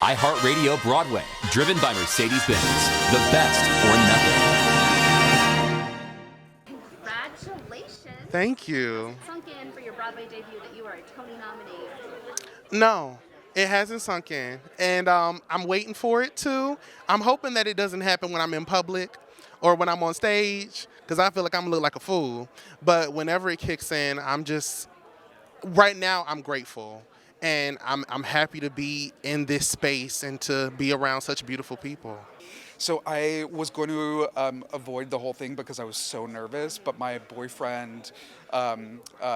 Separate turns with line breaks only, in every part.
iHeartRadio Broadway, driven by Mercedes-Benz. The best or nothing.
Congratulations.
Thank you.
Has it sunk in for your Broadway debut that you are a Tony nominee?
No, it hasn't sunk in. And I'm waiting for it to. I'm hoping that it doesn't happen when I'm in public or when I'm on stage because I feel like I'm going to look like a fool. But whenever it kicks in, right now, I'm grateful. And I'm happy to be in this space and to be around such beautiful people.
So I was going to avoid the whole thing because I was so nervous, but my boyfriend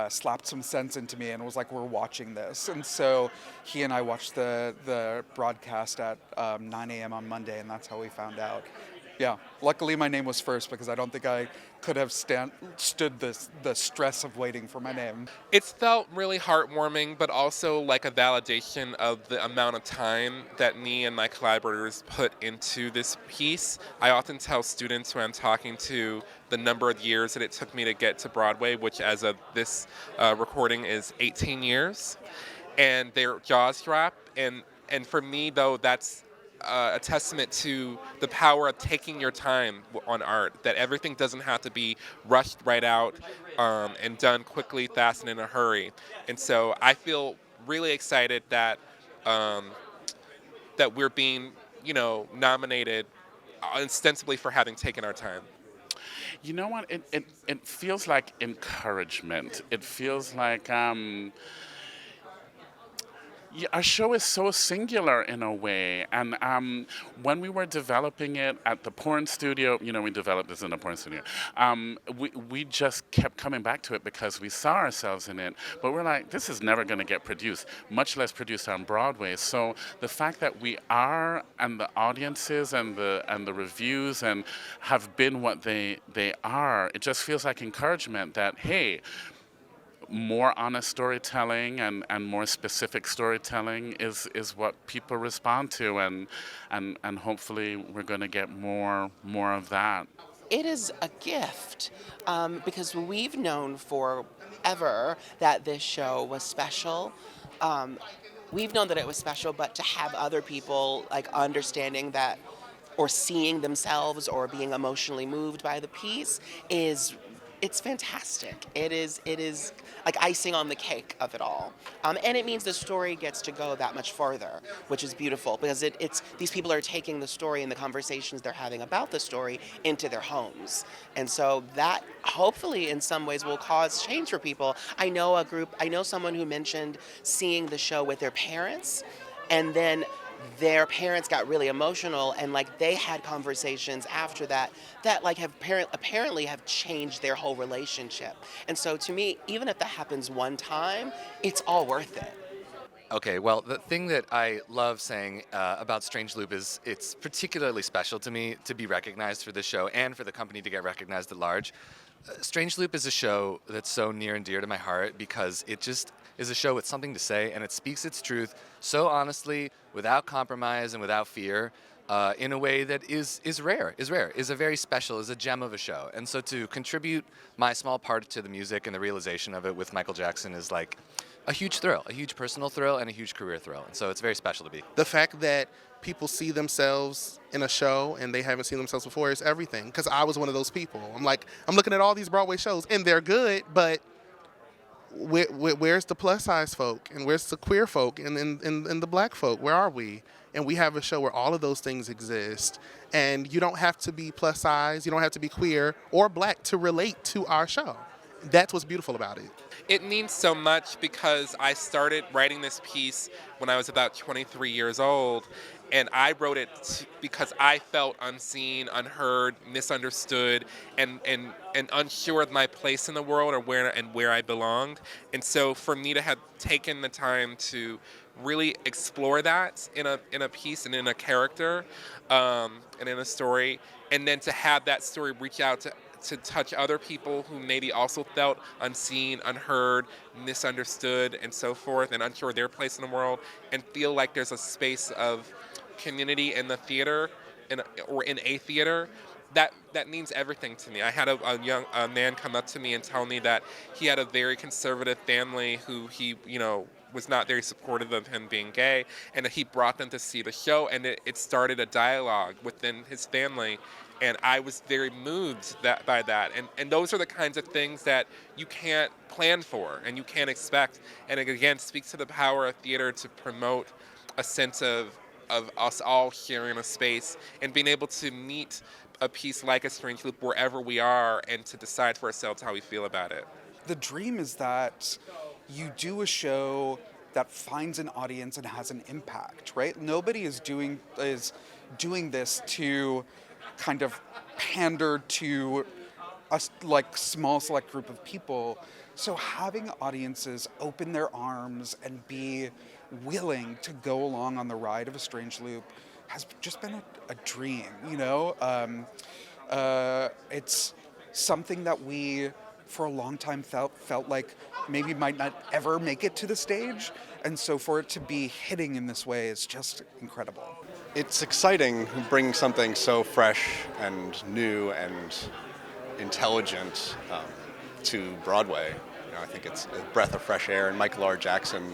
slapped some sense into me and was like, "We're watching this." And so he and I watched the broadcast at 9 a.m. on Monday, and that's how we found out. Yeah, luckily my name was first because I don't think I could have stood the stress of waiting for my name.
It's felt really heartwarming, but also like a validation of the amount of time that me and my collaborators put into this piece. I often tell students who I'm talking to the number of years that it took me to get to Broadway, which as of this recording is 18 years, and their jaws drop. And for me, though, that's a testament to the power of taking your time on art, that everything doesn't have to be rushed right out and done quickly, fast, and in a hurry. And so I feel really excited that that we're being, nominated ostensibly for having taken our time.
You know what? It feels like encouragement. It feels like our show is so singular in a way, and when we were developing it at the porn studio, we developed this in a porn studio, we just kept coming back to it because we saw ourselves in it, but we're like, this is never going to get produced, much less produced on Broadway. So the fact that we are, and the audiences and the reviews and have been what they are, it just feels like encouragement that, hey, more honest storytelling and more specific storytelling is what people respond to, and hopefully we're going to get more of that.
It is a gift because we've known forever that this show was special. We've known that it was special, but to have other people like understanding that or seeing themselves or being emotionally moved by the piece it's fantastic. It is like icing on the cake of it all. And it means the story gets to go that much farther, which is beautiful because it's these people are taking the story and the conversations they're having about the story into their homes. And so that hopefully in some ways will cause change for people. I know someone who mentioned seeing the show with their parents, and then their parents got really emotional, and like they had conversations after that like have apparently have changed their whole relationship. And so to me, even if that happens one time, it's all worth it.
Okay, well, the thing that I love saying about Strange Loop is it's particularly special to me to be recognized for this show and for the company to get recognized at large. Strange Loop is a show that's so near and dear to my heart because it just is a show with something to say, and it speaks its truth so honestly, without compromise and without fear, in a way that is rare, is a very special, is a gem of a show. And so to contribute my small part to the music and the realization of it with Michael Jackson is like a huge thrill, a huge personal thrill, and a huge career thrill. And so it's very special to be.
The fact that people see themselves in a show and they haven't seen themselves before is everything. Because I was one of those people. I'm looking at all these Broadway shows and they're good, but where's the plus size folk and where's the queer folk and the black folk? Where are we? And we have a show where all of those things exist. And you don't have to be plus size, you don't have to be queer or black to relate to our show. That's what's beautiful about it.
It means so much because I started writing this piece when I was about 23 years old, and I wrote it because I felt unseen, unheard, misunderstood, and unsure of my place in the world or where I belonged. And so for me to have taken the time to really explore that in a piece and in a character and in a story, and then to have that story reach out to touch other people who maybe also felt unseen, unheard, misunderstood, and so forth, and unsure of their place in the world, and feel like there's a space of community in the theater or in a theater, that means everything to me. I had a man come up to me and tell me that he had a very conservative family who he, was not very supportive of him being gay, and he brought them to see the show, and it started a dialogue within his family, and I was very moved by that. And those are the kinds of things that you can't plan for and you can't expect, and it again speaks to the power of theater to promote a sense of us all sharing a space and being able to meet a piece like A Strange Loop wherever we are and to decide for ourselves how we feel about it.
The dream is that you do a show that finds an audience and has an impact, right? Nobody is doing this to kind of pander to a like small select group of people. So having audiences open their arms and be willing to go along on the ride of A Strange Loop has just been a dream, you know? It's something that we, for a long time, felt like maybe might not ever make it to the stage. And so for it to be hitting in this way is just incredible.
It's exciting bringing something so fresh and new and intelligent to Broadway. You know, I think it's a breath of fresh air, and Michael R. Jackson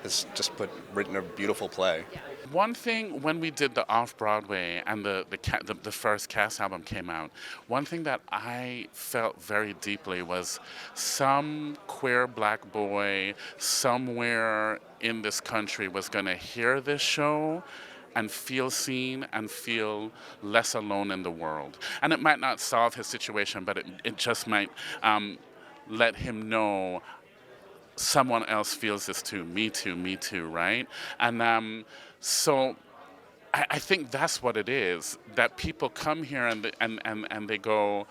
has just written a beautiful play.
One thing, when we did the Off-Broadway and the first cast album came out, one thing that I felt very deeply was some queer black boy somewhere in this country was going to hear this show and feel seen and feel less alone in the world. And it might not solve his situation, but it just might let him know someone else feels this too, me too, right? And so I think that's what it is, that people come here and they go,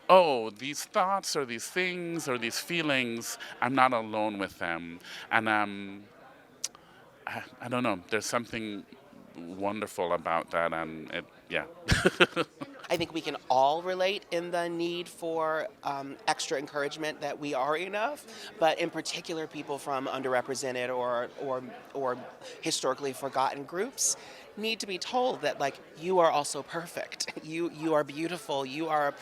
oh, these thoughts or these things or these feelings, I'm not alone with them. And I don't know, there's something wonderful about that, and yeah.
I think we can all relate in the need for extra encouragement that we are enough, but in particular people from underrepresented or historically forgotten groups need to be told that, like, you are also perfect. You are beautiful. You are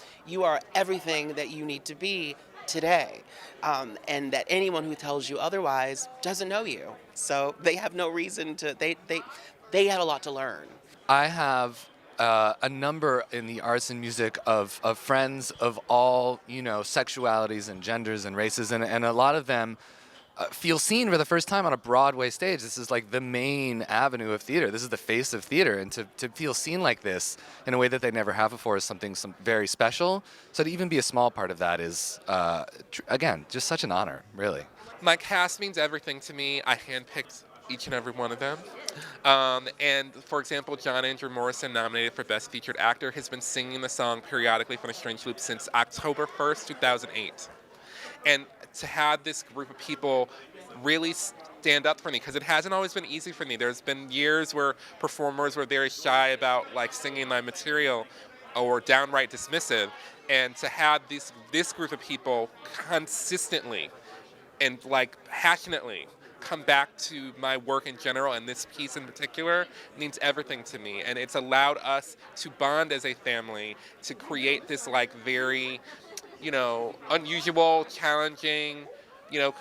everything that you need to be today, and that anyone who tells you otherwise doesn't know you. So they have no reason to. They had a lot to learn.
I have a number in the arts and music of friends of all, sexualities and genders and races, and a lot of them feel seen for the first time on a Broadway stage. This is like the main avenue of theater. This is the face of theater, and to feel seen like this in a way that they never have before is something very special. So to even be a small part of that is, again, just such an honor, really.
My cast means everything to me. I handpicked each and every one of them. And for example, John Andrew Morrison, nominated for Best Featured Actor, has been singing the song periodically for The Strange Loop since October 1st, 2008. And to have this group of people really stand up for me, because it hasn't always been easy for me. There's been years where performers were very shy about singing my material or downright dismissive. And to have this group of people consistently and passionately come back to my work in general and this piece in particular means everything to me. And it's allowed us to bond as a family, to create this very, unusual, challenging,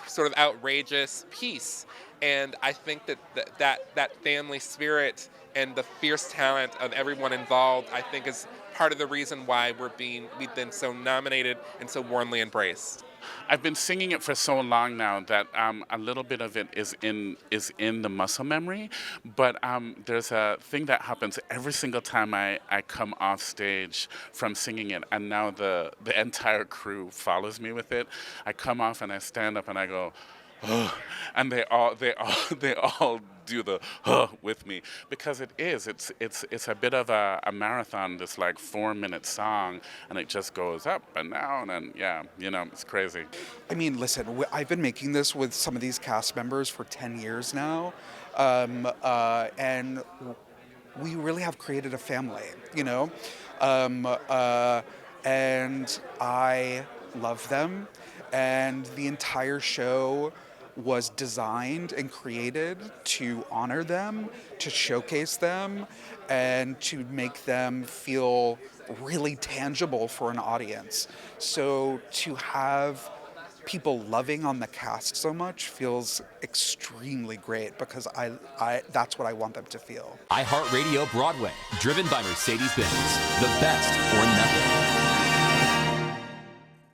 sort of outrageous piece. And I think that family spirit and the fierce talent of everyone involved, I think, is part of the reason why we've been so nominated and so warmly embraced.
I've been singing it for so long now that a little bit of it is in the muscle memory, but there's a thing that happens every single time I come off stage from singing it, and now the entire crew follows me with it. I come off and I stand up and I go, oh, and they all do the with me, because it's a bit of a marathon, this 4-minute song, and it just goes up and down, and it's crazy.
I mean, listen, I've been making this with some of these cast members for 10 years now, and we really have created a family, and I love them, and the entire show was designed and created to honor them, to showcase them, and to make them feel really tangible for an audience. So to have people loving on the cast so much feels extremely great because I that's what I want them to feel.
iHeartRadio Broadway, driven by Mercedes-Benz. The best or nothing.